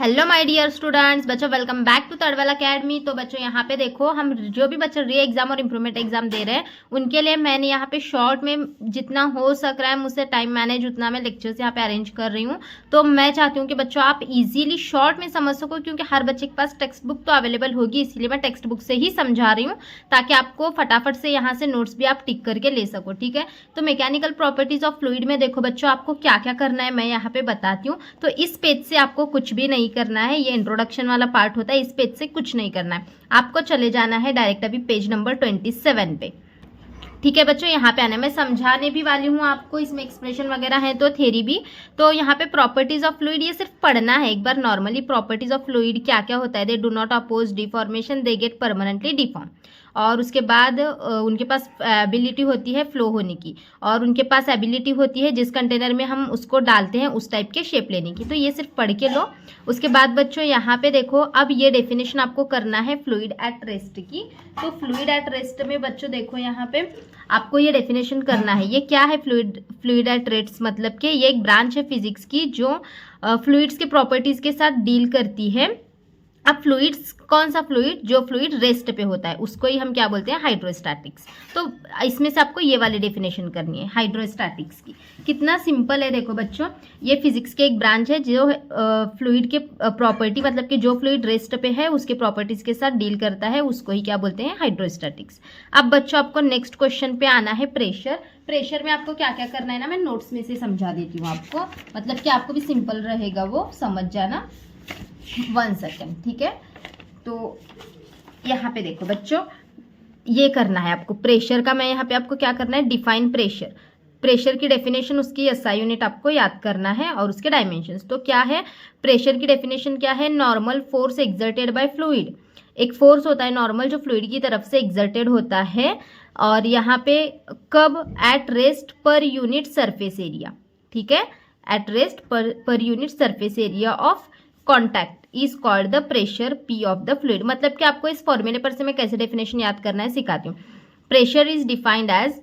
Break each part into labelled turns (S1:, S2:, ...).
S1: Hello my dear students, बच्चों welcome back to तड़वल academy. तो बच्चों यहाँ पे देखो, हम जो भी बच्चे री एग्जाम और इम्प्रूवमेंट एग्जाम दे रहे हैं उनके लिए मैंने यहाँ पे शॉर्ट में जितना हो सक रहा है मुझसे टाइम मैनेज उतना मैं लेक्चर्स यहाँ पे अरेंज कर रही हूँ। तो मैं चाहती हूँ कि बच्चों आप इजीली शॉर्ट में समझ सको, क्योंकि हर बच्चे के पास टेक्स्ट बुक तो अवेलेबल होगी, इसलिए मैं टेक्स्ट बुक से ही समझा रही हूँ ताकि आपको फटाफट से यहाँ से नोट्स भी आप टिक करके ले सको। ठीक है, तो मैकेनिकल प्रॉपर्टीज ऑफ फ्लूइड में देखो बच्चों, आपको क्या क्या करना है मैं यहाँ पे बताती हूँ। तो इस पेज से आपको कुछ भी नहीं करना है, ये इंट्रोडक्शन वाला पार्ट होता है, इस पेज से कुछ नहीं करना है, आपको चले जाना है डायरेक्ट अभी पेज नंबर 27 पे। ठीक है बच्चों, यहाँ पे आना है, मैं समझाने भी वाली हूँ आपको, इसमें एक्सप्रेशन वगैरह है तो थ्योरी भी। तो यहाँ पे प्रॉपर्टीज ऑफ फ्लूइड ये सिर्फ पढ़ना है एक बार नॉर्मली। प्रॉपर्टीज ऑफ फ्लूइड क्या क्या होता है, they do not oppose deformation, they get permanently deform. और उसके बाद उनके पास एबिलिटी होती है फ्लो होने की, और उनके पास एबिलिटी होती है जिस कंटेनर में हम उसको डालते हैं उस टाइप के शेप लेने की। तो ये सिर्फ पढ़ के लो। उसके बाद बच्चों यहाँ पे देखो, अब ये डेफिनेशन आपको करना है फ्लूइड एट रेस्ट की। तो फ्लूइड एट रेस्ट में बच्चों देखो यहाँ पे आपको ये डेफिनेशन करना है। ये क्या है फ्लूइड एट रेस्ट, मतलब कि ये एक ब्रांच है फिजिक्स की जो फ्लूइड्स के प्रॉपर्टीज के साथ डील करती है। अब फ्लूइड्स, कौन सा फ्लूइड, जो फ्लूइड रेस्ट पे होता है उसको ही हम क्या बोलते हैं, हाइड्रोस्टैटिक्स। तो इसमें से आपको ये वाली डेफिनेशन करनी है हाइड्रोस्टैटिक्स की। कितना सिंपल है देखो बच्चों, ये फिजिक्स के एक ब्रांच है जो फ्लूइड के प्रॉपर्टी, मतलब कि जो फ्लूइड रेस्ट पे है उसके प्रॉपर्टीज के साथ डील करता है, उसको ही क्या बोलते हैं, हाइड्रोस्टैटिक्स। अब बच्चों आपको नेक्स्ट क्वेश्चन पे आना है, प्रेशर। प्रेशर में आपको क्या क्या करना है ना, मैं नोट्स में से समझा देती हूँ आपको, मतलब कि आपको भी सिंपल रहेगा वो समझ जाना। 1 सेकेंड, ठीक है। तो यहाँ पे देखो बच्चों, ये करना है आपको प्रेशर का। मैं यहाँ पे आपको क्या करना है, डिफाइन प्रेशर। प्रेशर की डेफिनेशन, उसकी एसआई यूनिट आपको याद करना है और उसके डायमेंशंस। तो क्या है प्रेशर की डेफिनेशन, क्या है, normal force exerted bye fluid. एक फोर्स होता है नॉर्मल जो फ्लूइड की तरफ से एक्सर्टेड होता है, और यहाँ पे कब, eight rest per unit surface area. ठीक है, eight rest per unit surface area of contact is called the pressure P of the fluid. मतलब कि आपको इस फॉर्मूले पर से मैं कैसे डेफिनेशन याद करना है सिखाती हूँ। Pressure is defined as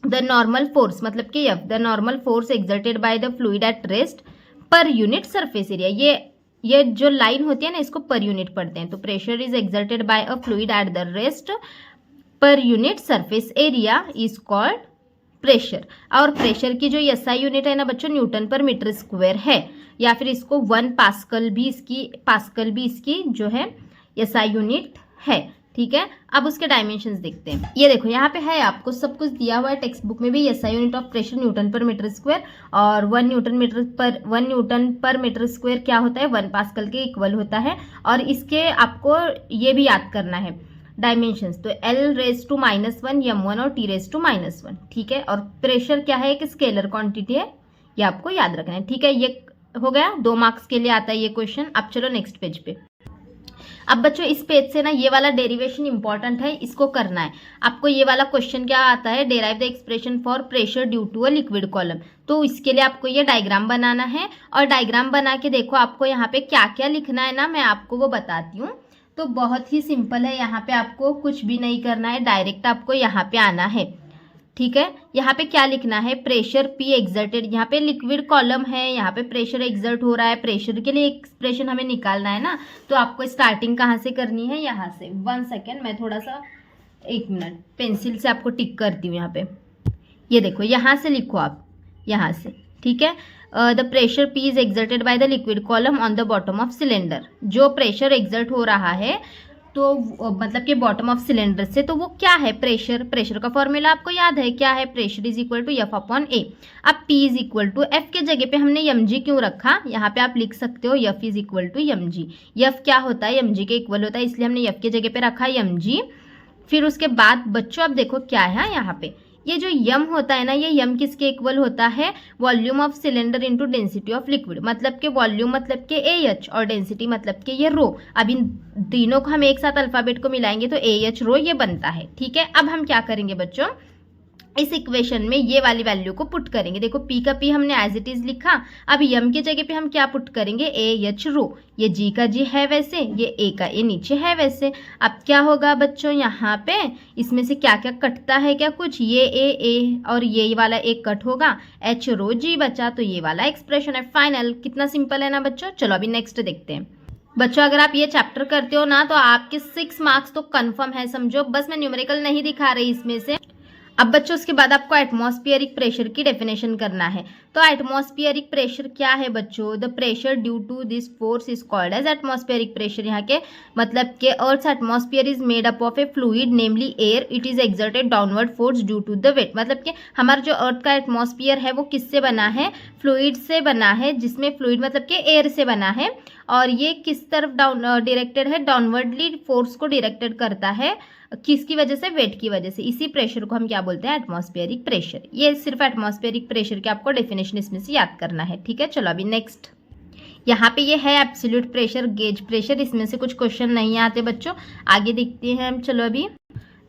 S1: the normal force, मतलब कि f, the normal force exerted by the fluid at rest per unit surface area. ये जो लाइन होती है ना, इसको पर यूनिट पढ़ते हैं। तो pressure is exerted by a fluid at the rest per unit surface area is called pressure. और प्रेशर की जो एसआई यूनिट है ना बच्चों, न्यूटन पर मीटर स्क्वायर है, या फिर इसको 1 पास्कल भी इसकी जो है एसआई यूनिट है। ठीक है, अब उसके डायमेंशंस देखते हैं। ये देखो यहाँ पे है, आपको सब कुछ दिया हुआ है टेक्स्ट बुक में भी। SI unit of pressure Newton पर मीटर स्क्वायर, और 1 न्यूटन पर मीटर स्क्वायर क्या होता है, 1 पास्कल के इक्वल होता है। और इसके आपको ये भी याद करना है डायमेंशंस। तो L⁻⁻1 m1 और T⁻⁻1। ठीक है, और प्रेशर क्या है, एक स्केलर क्वांटिटी है, ये आपको याद रखना है। ठीक है, ये हो गया, 2 मार्क्स के लिए आता है ये क्वेश्चन। अब चलो नेक्स्ट पेज पे। अब बच्चों इस पेज से ना ये वाला डेरिवेशन इंपॉर्टेंट है, इसको करना है आपको। ये वाला क्वेश्चन क्या आता है, derive the expression for pressure due to a liquid column. तो इसके लिए आपको ये डायग्राम बनाना है, और डायग्राम बना के देखो आपको यहाँ पे क्या क्या लिखना है ना, मैं आपको वो बताती हूँ। तो बहुत ही सिंपल है, यहाँ पे आपको कुछ भी नहीं करना है, डायरेक्ट आपको यहाँ पे आना है। ठीक है, यहाँ पे क्या लिखना है, प्रेशर पी एक्सर्टेड, यहाँ पे लिक्विड कॉलम है, यहाँ पे प्रेशर एक्सर्ट हो रहा है, प्रेशर के लिए एक्सप्रेशन हमें निकालना है ना। तो आपको स्टार्टिंग कहाँ से करनी है, यहाँ से। 1 सेकेंड, मैं थोड़ा सा 1 मिनट पेंसिल से आपको टिक करती हूँ यहाँ पे। ये देखो यहाँ से लिखो आप, यहाँ से। ठीक है, the pressure P is exerted by the liquid column on the bottom of cylinder. जो प्रेशर एक्सर्ट हो रहा है तो मतलब कि बॉटम ऑफ सिलेंडर से, तो वो क्या है, प्रेशर। प्रेशर का फॉर्मूला आपको याद है, क्या है, pressure is equal to F upon A. अब P is equal to, F के जगह पे हमने एम जी क्यों रखा, यहाँ पे आप लिख सकते हो f is equal to m g. F क्या होता है, एम जी के इक्वल होता है, इसलिए हमने एफ के जगह पे रखा एम जी। फिर उसके बाद बच्चों अब देखो क्या है यहाँ पे, ये जो यम होता है ना, ये यम किसके इक्वल होता है, volume of cylinder into density of liquid. मतलब कि वॉल्यूम मतलब कि AH, और डेंसिटी मतलब कि ये रो। अब इन तीनों को हम एक साथ अल्फाबेट को मिलाएंगे तो AH रो ये बनता है। ठीक है, अब हम क्या करेंगे बच्चों, इस इक्वेशन में ये वाली वैल्यू को पुट करेंगे। देखो P का P हमने एज इट इज लिखा, अब M की जगह पे हम क्या पुट करेंगे, AH रो, ये G का G है वैसे, ये A का A नीचे है वैसे। अब क्या होगा बच्चों, यहाँ पे इसमें से क्या क्या कटता है, क्या कुछ, ये A और ये वाला एक कट होगा, H रो G बचा, तो ये वाला एक्सप्रेशन है फाइनल। कितना सिंपल है ना बच्चों। चलो अभी नेक्स्ट देखते हैं। बच्चों अगर आप ये चैप्टर करते हो ना तो आपके 6 मार्क्स तो कंफर्म है समझो, बस मैं न्यूमेरिकल नहीं दिखा रही इसमें से। अब बच्चों उसके बाद आपको एटमॉस्फेरिक प्रेशर की डेफिनेशन करना है। तो एटमॉस्फेरिक प्रेशर क्या है बच्चों, the pressure due to this force is called as atmospheric pressure. यहाँ के मतलब के earth's atmosphere is made up of a fluid namely air, it is exerted downward force due to the weight. मतलब कि हमारा जो अर्थ का एटमॉस्फेयर है वो किससे बना है, फ्लूइड से बना है, जिसमें फ्लूइड मतलब कि एयर से बना है, और ये किस तरफ डाउन डायरेक्टेड है, डाउनवर्डली फोर्स को डायरेक्टेड करता है, किसकी वजह से, वेट की वजह से। इसी प्रेशर को हम क्या बोलते हैं, एटमॉस्फेरिक प्रेशर। ये सिर्फ एटमॉस्फेरिक प्रेशर के आपको डेफिनेशन इसमें से याद करना है, ठीक है। चलो अभी नेक्स्ट, यहाँ पे ये है एब्सोल्यूट प्रेशर, गेज प्रेशर, इसमें से कुछ क्वेश्चन नहीं आते बच्चों, आगे देखते हैं हम। चलो अभी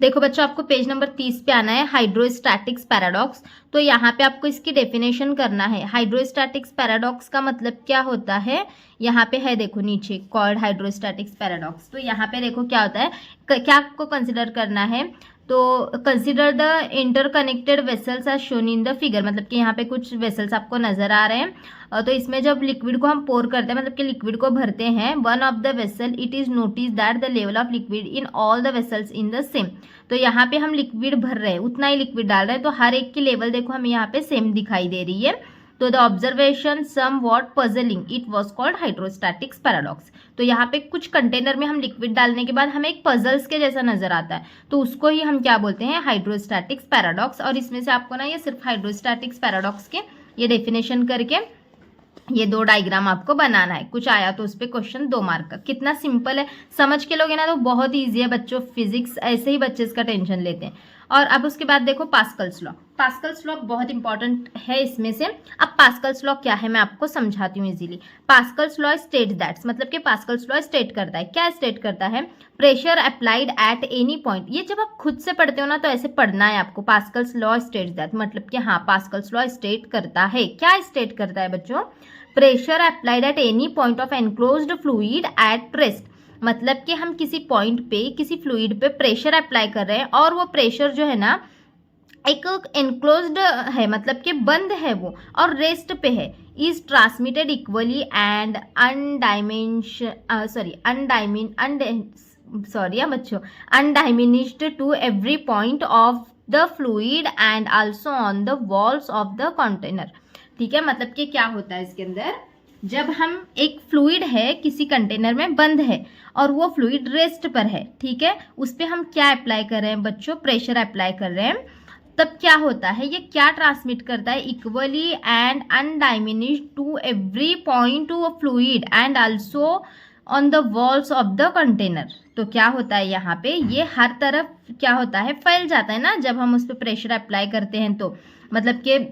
S1: देखो बच्चों आपको पेज नंबर 30 पे आना है, हाइड्रोस्टैटिक्स पैराडॉक्स। तो यहाँ पे आपको इसकी डेफिनेशन करना है। हाइड्रोस्टैटिक्स पैराडॉक्स का मतलब क्या होता है, यहाँ पे है देखो नीचे, कॉल्ड हाइड्रोस्टैटिक्स पैराडॉक्स। तो यहाँ पे देखो क्या होता है, क्या आपको कंसिडर करना है, तो consider the interconnected vessels are shown in the figure. मतलब कि यहाँ पे कुछ वेसल्स आपको नजर आ रहे हैं, तो इसमें जब लिक्विड को हम पोर करते हैं, मतलब कि लिक्विड को भरते हैं, one of the vessel it is notice that the level of liquid in all the vessels in the same. तो यहाँ पे हम लिक्विड भर रहे हैं, उतना ही लिक्विड डाल रहे हैं, तो हर एक की लेवल देखो हमें यहाँ पे सेम दिखाई दे रही है। तो the observation somewhat puzzling, it was called hydrostatics paradox. तो यहाँ पे कुछ कंटेनर में हम लिक्विड डालने के बाद हमें एक पजल्स के जैसा नजर आता है, तो उसको ही हम क्या बोलते हैं, हाइड्रोस्टैटिक्स पैराडॉक्स। और इसमें से आपको ना ये सिर्फ हाइड्रोस्टैटिक्स पैराडॉक्स के ये डेफिनेशन करके ये 2 डायग्राम आपको बनाना है। कुछ आया तो उस पर क्वेश्चन 2 मार्क का। कितना सिंपल है, समझ के लोगे ना तो बहुत ईजी है बच्चों। फिजिक्स ऐसे ही बच्चे इसका टेंशन लेते हैं। और अब उसके बाद देखो पास्कल्स लॉ। पास्कल्स लॉ बहुत इंपॉर्टेंट है इसमें से। अब पास्कल्स लॉ क्या है मैं आपको समझाती हूँ easily. Pascal's law state that's, मतलब कि पास्कल्स लॉ स्टेट करता है, क्या स्टेट करता है, pressure applied at any point. ये जब आप खुद से पढ़ते हो ना तो ऐसे पढ़ना है आपको, पास्कल्स लॉ स्टेट दैट, मतलब कि हाँ पास्कल्स लॉ स्टेट करता है। क्या स्टेट करता है बच्चों, pressure applied at any point of enclosed fluid at rest. मतलब कि हम किसी पॉइंट पे, किसी फ्लूइड पे प्रेशर अप्लाई कर रहे हैं, और वो प्रेशर जो है ना एक एनक्लोज्ड है, मतलब कि बंद है वो, और रेस्ट पे है, is transmitted equally and undiminished to every point of the fluid and also on the walls of the container. ठीक है, मतलब कि क्या होता है इसके अंदर, जब हम एक फ्लूइड है किसी कंटेनर में बंद है और वो फ्लूइड रेस्ट पर है, ठीक है, उस पर हम क्या अप्लाई कर रहे हैं बच्चों, प्रेशर अप्लाई कर रहे हैं, तब क्या होता है, ये क्या ट्रांसमिट करता है, equally and undiminished to every point of fluid and also on the walls of the container. तो क्या होता है यहाँ पे, ये हर तरफ क्या होता है, फैल जाता है ना जब हम उस पर प्रेशर अप्लाई करते हैं। तो मतलब कि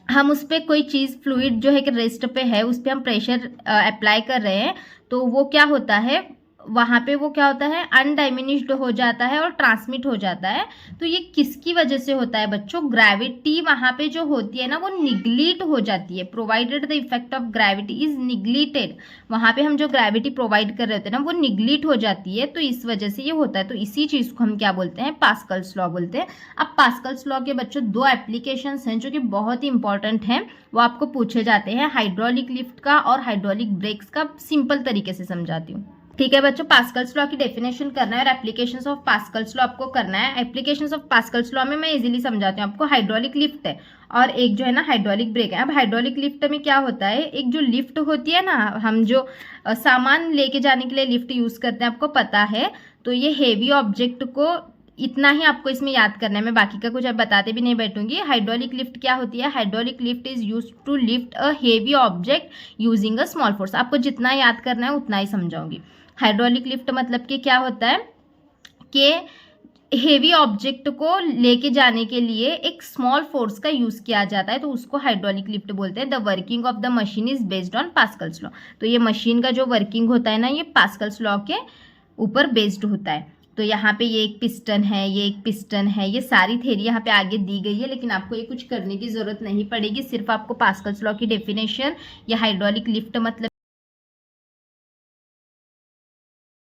S1: हम उस पर कोई चीज़ फ्लूइड जो है कि रेस्ट पे है, उस पर हम प्रेशर अप्लाई कर रहे हैं, तो वो क्या होता है, वहाँ पे वो क्या होता है, अनडाइमिनिश्ड हो जाता है और ट्रांसमिट हो जाता है। तो ये किसकी वजह से होता है बच्चों, ग्रेविटी वहाँ पे जो होती है ना वो निगलीट हो जाती है। Provided the effect of gravity is neglected, वहाँ पे हम जो ग्रेविटी प्रोवाइड कर रहे होते हैं ना वो निगलीट हो जाती है, तो इस वजह से ये होता है। तो इसी चीज़ को हम क्या बोलते हैं, पास्कल्स लॉ बोलते हैं। अब पास्कल्स लॉ के बच्चों 2 एप्लीकेशंस हैं जो कि बहुत ही इंपॉर्टेंट हैं, वो आपको पूछे जाते हैं, हाइड्रोलिक लिफ्ट का और हाइड्रोलिक ब्रेक्स का। सिंपल तरीके से समझाती हूँ, ठीक है बच्चों। पास्कल्स लॉ की डेफिनेशन करना है और एप्लीकेशंस ऑफ पास्कल्स लॉ आपको करना है। एप्लीकेशंस ऑफ पास्कल्स लॉ में मैं इजीली समझाती हूँ आपको। हाइड्रोलिक लिफ्ट है और एक जो है ना हाइड्रोलिक ब्रेक है। अब हाइड्रोलिक लिफ्ट में क्या होता है, एक जो लिफ्ट होती है ना, हम जो सामान लेके जाने के लिए लिफ्ट यूज करते हैं, आपको पता है, तो ये हेवी ऑब्जेक्ट को इतना ही आपको इसमें याद करना है, मैं बाकी का कुछ अब बताते भी नहीं बैठूंगी। हाइड्रोलिक लिफ्ट क्या होती है, hydraulic lift is used to lift a heavy object using a small force. आपको जितना याद करना है उतना ही समझाऊंगी। हाइड्रोलिक लिफ्ट मतलब कि क्या होता है कि हेवी ऑब्जेक्ट को लेके जाने के लिए एक स्मॉल फोर्स का यूज किया जाता है, तो उसको हाइड्रोलिक लिफ्ट बोलते हैं। The working of the machine is based on Pascal's law. तो ये मशीन का जो वर्किंग होता है ना, ये पास्कल्स लॉ के ऊपर बेस्ड होता है। तो यहाँ पे ये एक पिस्टन है, ये एक पिस्टन है, ये सारी थ्योरी यहाँ पे आगे दी गई है, लेकिन आपको ये कुछ करने की ज़रूरत नहीं पड़ेगी। सिर्फ आपको पास्कल्स लॉ की डेफिनेशन या हाइड्रोलिक लिफ्ट मतलब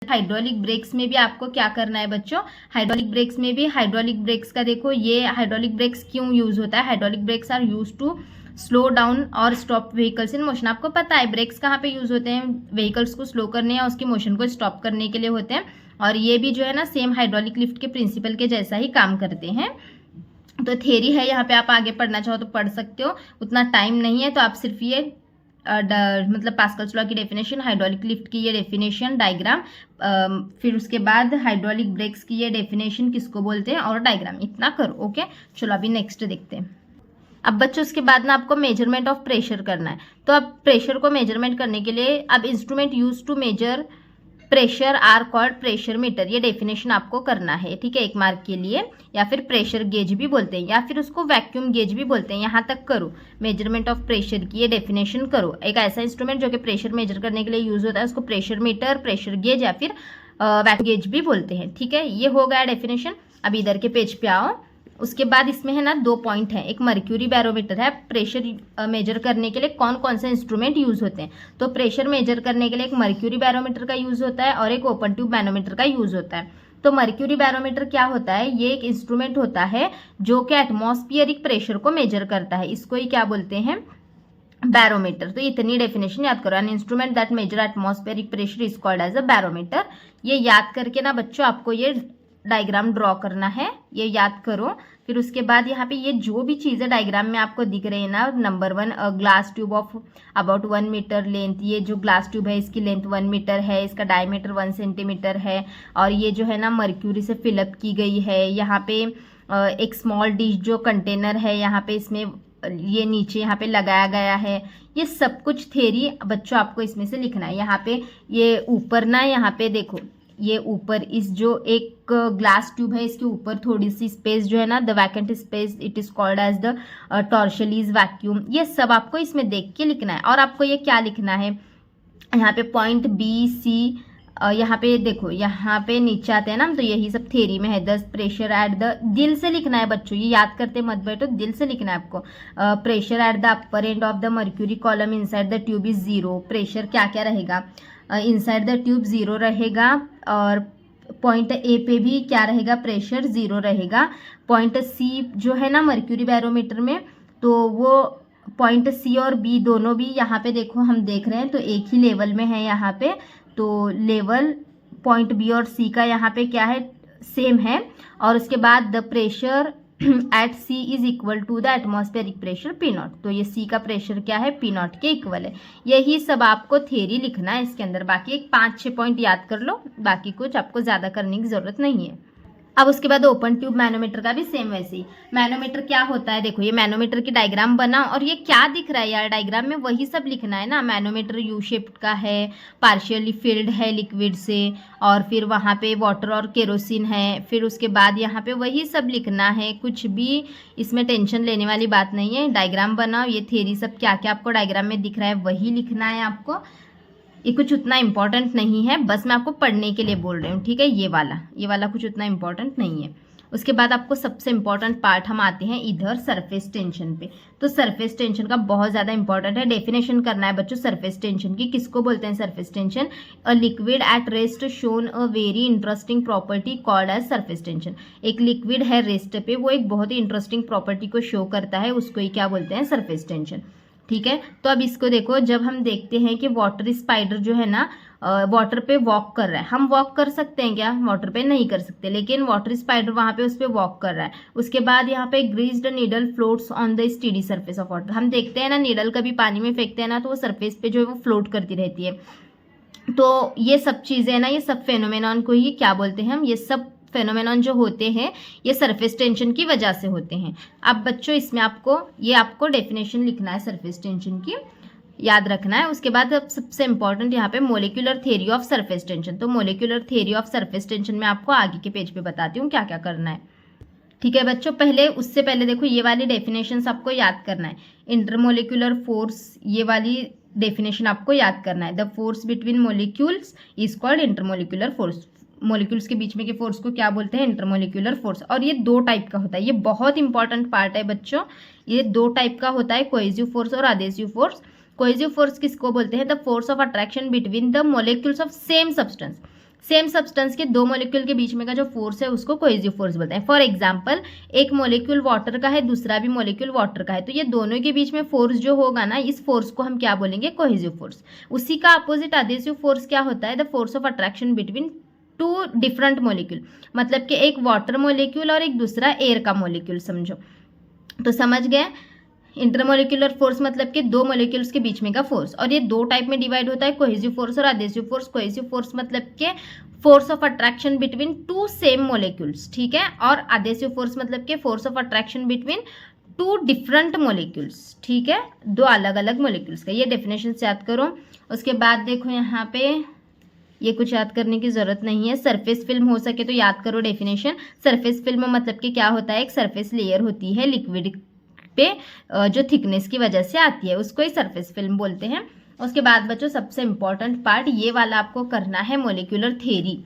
S1: हाइड्रोलिक ब्रेक्स में भी आपको क्या करना है बच्चों, हाइड्रोलिक ब्रेक्स में भी हाइड्रोलिक ब्रेक्स का देखो, ये हाइड्रोलिक ब्रेक्स क्यों यूज होता है, hydraulic brakes are use to slow down और स्टॉप व्हीकल्स इन मोशन। आपको पता है ब्रेक्स कहाँ पे यूज होते हैं, व्हीकल्स को स्लो करने या उसकी मोशन को स्टॉप करने के लिए होते हैं, और ये भी जो है ना सेम हाइड्रोलिक लिफ्ट के प्रिंसिपल के जैसा ही काम करते हैं। तो थ्योरी है, यहाँ पे आप आगे पढ़ना चाहो तो पढ़ सकते हो, उतना टाइम नहीं है, तो आप सिर्फ ये मतलब पास्कल्स लॉ की डेफिनेशन, हाइड्रोलिक लिफ्ट की ये डेफिनेशन, डायग्राम, फिर उसके बाद हाइड्रोलिक ब्रेक्स की ये डेफिनेशन किसको बोलते हैं और डायग्राम, इतना करो। ओके, चलो अभी नेक्स्ट देखते हैं। अब बच्चों उसके बाद ना आपको मेजरमेंट ऑफ प्रेशर करना है। तो अब प्रेशर को मेजरमेंट करने के लिए अब instrument use to measure pressure are called pressure meter, ये डेफिनेशन आपको करना है, ठीक है, 1 मार्क के लिए। या फिर प्रेशर गेज भी बोलते हैं, या फिर उसको वैक्यूम गेज भी बोलते हैं। यहाँ तक करो, मेजरमेंट ऑफ प्रेशर की ये डेफिनेशन करो। एक ऐसा इंस्ट्रूमेंट जो कि प्रेशर मेजर करने के लिए यूज होता है, उसको प्रेशर मीटर, प्रेशर गेज या फिर वैक्यूम गेज भी बोलते हैं, ठीक है। ये हो गया डेफिनेशन। अब इधर के पेज पे आओ। उसके बाद इसमें है ना 2 पॉइंट है, एक मर्क्यूरी बैरोमीटर है। प्रेशर मेजर करने के लिए कौन कौन से इंस्ट्रूमेंट यूज होते हैं, तो प्रेशर मेजर करने के लिए एक मर्क्यूरी बैरोमीटर का यूज होता है और एक ओपन ट्यूब मैनोमीटर का यूज होता है। तो मर्क्यूरी बैरोमीटर क्या होता है, ये एक इंस्ट्रूमेंट होता है जो कि एटमॉस्फियरिक प्रेशर को मेजर करता है, इसको ही क्या बोलते हैं, बैरोमीटर। तो इतनी डेफिनेशन याद करो, an instrument that measure atmospheric pressure is called as a barometer. ये याद करके ना बच्चों आपको ये डायग्राम ड्रॉ करना है, ये याद करो। फिर उसके बाद यहाँ पे ये जो भी चीज़ें डायग्राम में आपको दिख रही है ना, number 1 glass tube of about 1 metre length, ये जो ग्लास ट्यूब है इसकी लेंथ 1 मीटर है, इसका डायमीटर 1 सेंटीमीटर है, और ये जो है ना मर्क्यूरी से फिलअप की गई है। यहाँ पे एक स्मॉल डिश जो कंटेनर है, यहाँ पे इसमें ये नीचे यहाँ पे लगाया गया है। ये सब कुछ थ्योरी बच्चों आपको इसमें से लिखना है। यहाँ पे ये ऊपर ना, यहाँ पे देखो, ये ऊपर इस जो एक ग्लास ट्यूब है इसके ऊपर थोड़ी सी स्पेस जो है ना, the vacant space, it is called as the Torricelli's vacuum. ये सब आपको इसमें देख के लिखना है। और आपको ये क्या लिखना है, यहाँ पे पॉइंट बी सी, यहाँ पे देखो, यहाँ पे नीचे आते हैं ना, तो यही सब थ्योरी में है। 10 प्रेशर एट द, दिल से लिखना है बच्चों, ये याद करते मत बैठो, दिल से लिखना है आपको। Pressure at the upper end of the mercury column inside the tube is 0। Pressure क्या क्या रहेगा, इनसाइड द ट्यूब 0 रहेगा, और पॉइंट ए पे भी क्या रहेगा, प्रेशर 0 रहेगा। पॉइंट सी जो है ना मर्क्यूरी बैरोमीटर में, तो वो पॉइंट सी और बी दोनों भी यहाँ पे देखो हम देख रहे हैं, तो एक ही लेवल में है यहाँ पे। तो लेवल पॉइंट बी और सी का यहाँ पे क्या है, सेम है। और उसके बाद the pressure at c is equal to the atmospheric pressure p naught. तो ये सी का प्रेशर क्या है, पी नॉट के इक्वल है। यही सब आपको थ्योरी लिखना है इसके अंदर। बाकी एक 5-6 पॉइंट याद कर लो, बाकी कुछ आपको ज़्यादा करने की ज़रूरत नहीं है। अब उसके बाद ओपन ट्यूब मैनोमीटर का भी सेम वैसे ही। मैनोमीटर क्या होता है, देखो ये मैनोमीटर की डायग्राम बना, और ये क्या दिख रहा है यार डायग्राम में, वही सब लिखना है ना। मैनोमीटर यू शेप्ड का है, पार्शियली फिल्ड है लिक्विड से, और फिर वहाँ पे वाटर और केरोसिन है। फिर उसके बाद यहाँ पे वही सब लिखना है, कुछ भी इसमें टेंशन लेने वाली बात नहीं है। डायग्राम बनाओ, ये थ्योरी सब क्या क्या आपको डायग्राम में दिख रहा है वही लिखना है आपको। ये कुछ उतना इम्पोर्टेंट नहीं है, बस मैं आपको पढ़ने के लिए बोल रही हूँ, ठीक है। ये वाला कुछ उतना इम्पोर्टेंट नहीं है। उसके बाद आपको सबसे इम्पोर्टेंट पार्ट हम आते हैं इधर सरफेस टेंशन पे। तो सरफेस टेंशन का बहुत ज़्यादा इंपॉर्टेंट है, डेफिनेशन करना है बच्चों सरफेस टेंशन की। किसको बोलते हैं surface tension, a liquid at rest shown a very interesting property called as surface tension. एक लिक्विड है रेस्ट पे, वो एक बहुत ही इंटरेस्टिंग प्रॉपर्टी को शो करता है, उसको ही क्या बोलते हैं, सरफेस टेंशन, ठीक है। तो अब इसको देखो, जब हम देखते हैं कि वाटर स्पाइडर जो है ना वाटर पे वॉक कर रहा है, हम वॉक कर सकते हैं क्या, वाटर पे नहीं कर सकते, लेकिन वाटर स्पाइडर वहां पे उस पे वॉक कर रहा है। उसके बाद यहाँ पे greased needle floats on the steady surface of water. हम देखते हैं ना नीडल कभी पानी में फेंकते हैं ना, तो वो सरफेस पे जो है वो फ्लोट करती रहती है। तो ये सब चीजें ना, ये सब फेनोमेनॉन को ही क्या बोलते हैं हम, ये सब फेनोमेनॉन जो होते हैं ये सरफेस टेंशन की वजह से होते हैं। अब बच्चों इसमें आपको डेफिनेशन लिखना है सरफेस टेंशन की, याद रखना है। उसके बाद अब सबसे इंपॉर्टेंट यहाँ पे molecular theory of surface tension. तो molecular theory of surface tension में आपको आगे के पेज पे बताती हूँ क्या क्या करना है, ठीक है बच्चों। उससे पहले देखो ये वाली डेफिनेशन आपको याद करना है। इंटरमोलिकुलर फोर्स, ये वाली डेफिनेशन आपको याद करना है। The force between molecules is called intermolecular force. Molecules के बीच में के फोर्स को क्या बोलते हैं, इंटरमोलिक्यूलर फोर्स। और ये 2 टाइप का होता है, ये बहुत इंपॉर्टेंट पार्ट है बच्चों। ये 2 टाइप का होता है, कोहेसिव फोर्स और एडहेसिव फोर्स। कोहेसिव फोर्स किसको बोलते हैं, the force of attraction between the molecules of same substance. Same substance के 2 मॉलिक्यूल के बीच में का जो फोर्स है उसको कोहेसिव फोर्स बोलते हैं। फॉर एग्जांपल, एक मॉलिक्यूल वाटर का है, दूसरा भी मॉलिक्यूल वाटर का है, तो ये दोनों के बीच में फोर्स जो होगा ना, इस फोर्स को हम क्या बोलेंगे, कोहेसिव फोर्स। उसी का अपोजिट एडहेसिव फोर्स क्या होता है, the force of attraction between 2 different molecule. मतलब कि एक वाटर मॉलिक्यूल और एक दूसरा एयर का मॉलिक्यूल समझो। तो समझ गए, इंटरमोलिक्यूलर फोर्स मतलब कि 2 मॉलिक्यूल्स के बीच में का फोर्स। और ये 2 टाइप में डिवाइड होता है, कोहेसिव फोर्स और एडहेसिव फोर्स। कोहेसिव फोर्स मतलब कि force of attraction between 2 same molecules, ठीक है। और एडहेसिव फोर्स मतलब कि force of attraction between 2 different molecules, ठीक है, 2 अलग अलग मॉलिक्यूल्स का। ये डेफिनेशन से याद करो। उसके बाद देखो यहाँ पे ये कुछ याद करने की जरूरत नहीं है। सरफेस फिल्म हो सके तो याद करो डेफिनेशन। सरफेस फिल्म मतलब कि क्या होता है, एक सरफेस लेयर होती है लिक्विड पे जो थिकनेस की वजह से आती है, उसको ही सरफेस फिल्म बोलते हैं। उसके बाद बच्चों सबसे इंपॉर्टेंट पार्ट ये वाला आपको करना है, मॉलिक्यूलर थ्योरी।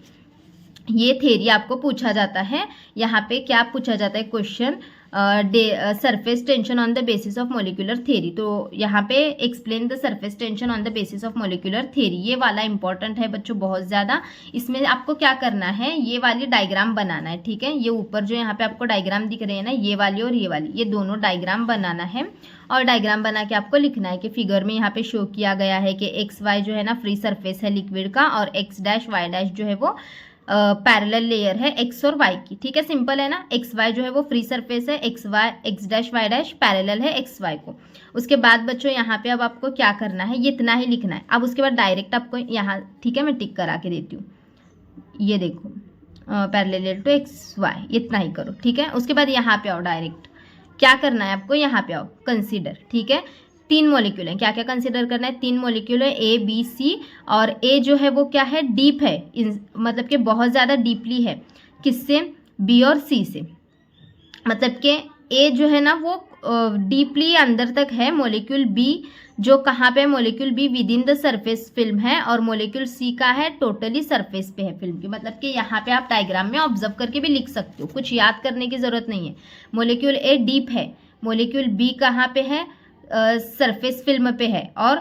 S1: ये थ्योरी आपको पूछा जाता है। यहाँ पे क्या पूछा जाता है question, surface tension on the basis of molecular theory. तो यहाँ पे explain the surface tension on the basis of molecular theory, ये वाला इंपॉर्टेंट है बच्चों बहुत ज़्यादा। इसमें आपको क्या करना है, ये वाली डायग्राम बनाना है, ठीक है। ये ऊपर जो यहाँ पे आपको डायग्राम दिख रहे हैं ना, ये वाली और ये वाली, ये दोनों डायग्राम बनाना है। और डायग्राम बना के आपको लिखना है कि फिगर में यहाँ पे शो किया गया है कि एक्स वाई जो है ना फ्री सरफेस है लिक्विड का, और एक्स डैश वाई डैश जो है वो पैरेलल लेयर है एक्स और वाई की, ठीक है। सिंपल है ना, एक्स वाई जो है वो फ्री सरफेस है, x dash y dash parallel है एक्स वाई को। उसके बाद बच्चों यहाँ पे अब आपको क्या करना है, ये इतना ही लिखना है। अब उसके बाद डायरेक्ट आपको यहाँ, ठीक है, मैं टिक करा के देती हूँ, ये देखो पैरेलल टू एक्स वाई, इतना ही करो, ठीक है। उसके बाद यहाँ पे आओ, डायरेक्ट क्या करना है आपको, यहाँ पे आओ, कंसीडर, ठीक है। 3 मॉलिक्यूल है, क्या क्या कंसीडर करना है, 3 मॉलिक्यूल है, ए बी सी। और ए जो है वो क्या है, डीप है, मतलब कि बहुत ज़्यादा डीपली है, किससे, बी और सी से। मतलब कि ए जो है ना वो डीपली अंदर तक है, मॉलिक्यूल बी जो कहाँ पे है, molecule be with in the surface film है, और मॉलिक्यूल सी का है टोटली सरफेस पे है फिल्म की। मतलब कि यहाँ पे आप डायग्राम में ऑब्जर्व करके भी लिख सकते हो, कुछ याद करने की जरूरत नहीं है। मॉलिक्यूल ए डीप है, मॉलिक्यूल बी कहाँ पे है, सरफेस फिल्म पे है, और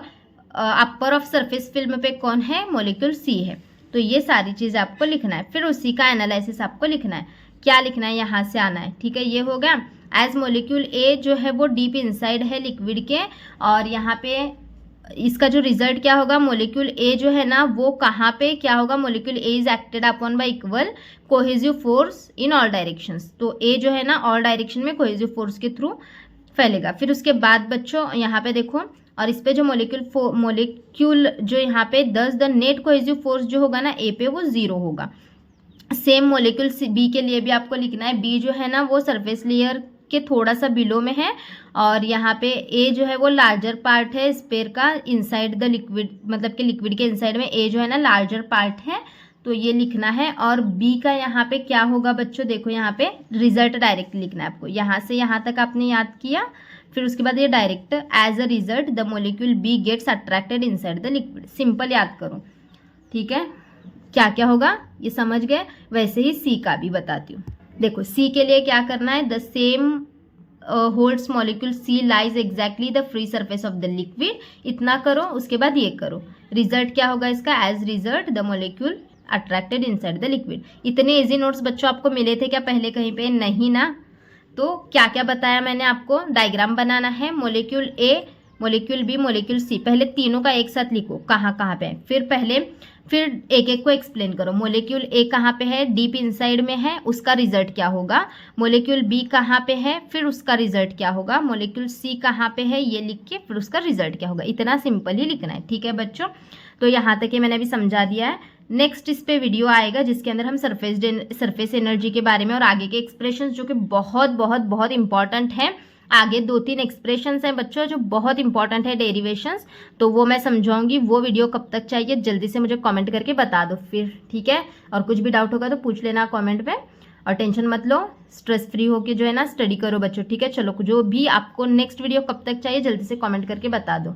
S1: अपर ऑफ सरफेस फिल्म पे कौन है, मॉलिक्यूल सी है। तो ये सारी चीज़ आपको लिखना है। फिर उसी का एनालिसिस आपको लिखना है, क्या लिखना है, यहाँ से आना है, ठीक है। ये हो गया, एज मॉलिक्यूल ए जो है वो डीप इनसाइड है लिक्विड के, और यहाँ पे इसका जो रिजल्ट क्या होगा, मॉलिक्यूल ए जो है ना वो कहाँ पे क्या होगा, molecule A is acted upon y equal cohesive force in all directions. तो ए जो है ना ऑल डायरेक्शन में कोहेसिव फोर्स के थ्रू फैलेगा। फिर उसके बाद बच्चों यहाँ पे देखो, और इस पे जो मॉलिक्यूल जो यहाँ पे 10 द नेट कोहेसिव फोर्स जो होगा ना ए पे वो 0 होगा। सेम मॉलिक्यूल बी के लिए भी आपको लिखना है, बी जो है ना वो सरफेस लेयर के थोड़ा सा बिलो में है, और यहाँ पे ए जो है वो लार्जर पार्ट है स्पेयर का इनसाइड द लिक्विड, मतलब कि लिक्विड के इनसाइड में ए जो है ना लार्जर पार्ट है, तो ये लिखना है। और बी का यहाँ पे क्या होगा बच्चों, देखो यहाँ पे रिजल्ट डायरेक्ट लिखना है आपको, यहाँ से यहाँ तक आपने याद किया, फिर उसके बाद ये direct as a result the molecule b gets attracted inside the liquid. Simple याद करो, ठीक है। क्या क्या होगा ये समझ गए। वैसे ही सी का भी बताती हूँ। देखो सी के लिए क्या करना है, the same holds molecule c lies exactly the free surface of the liquid, इतना करो। उसके बाद ये करो, रिजल्ट क्या होगा इसका, as result the molecule attracted inside the liquid. इतने इजी नोट्स बच्चों आपको मिले थे क्या पहले कहीं पे, नहीं ना। तो क्या क्या बताया मैंने आपको, डायग्राम बनाना है, मॉलिक्यूल ए, मॉलिक्यूल बी, मॉलिक्यूल सी, पहले तीनों का एक साथ लिखो कहाँ कहाँ पे है, फिर एक एक को एक्सप्लेन करो। मॉलिक्यूल ए कहाँ पे है, डीप इनसाइड में है, उसका रिजल्ट क्या होगा। मॉलिक्यूल बी कहाँ पे है, फिर उसका रिजल्ट क्या होगा। मॉलिक्यूल सी कहाँ पे है, ये लिख के फिर उसका रिजल्ट क्या होगा। इतना सिंपल ही लिखना है, ठीक है बच्चों। तो यहाँ तक ये मैंने अभी समझा दिया है। नेक्स्ट इस पे वीडियो आएगा जिसके अंदर हम सरफेस एनर्जी के बारे में और आगे के एक्सप्रेशंस जो कि बहुत बहुत बहुत इंपॉर्टेंट हैं। आगे 2-3 एक्सप्रेशंस हैं बच्चों जो बहुत इंपॉर्टेंट है, डेरिवेशंस, तो वो मैं समझाऊंगी। वो वीडियो कब तक चाहिए जल्दी से मुझे कमेंट करके बता दो फिर, ठीक है। और कुछ भी डाउट होगा तो पूछ लेना कमेंट में, और टेंशन मत लो, स्ट्रेस फ्री होके जो है ना स्टडी करो बच्चों, ठीक है। चलो जो भी आपको नेक्स्ट वीडियो कब तक चाहिए जल्दी से कमेंट करके बता दो।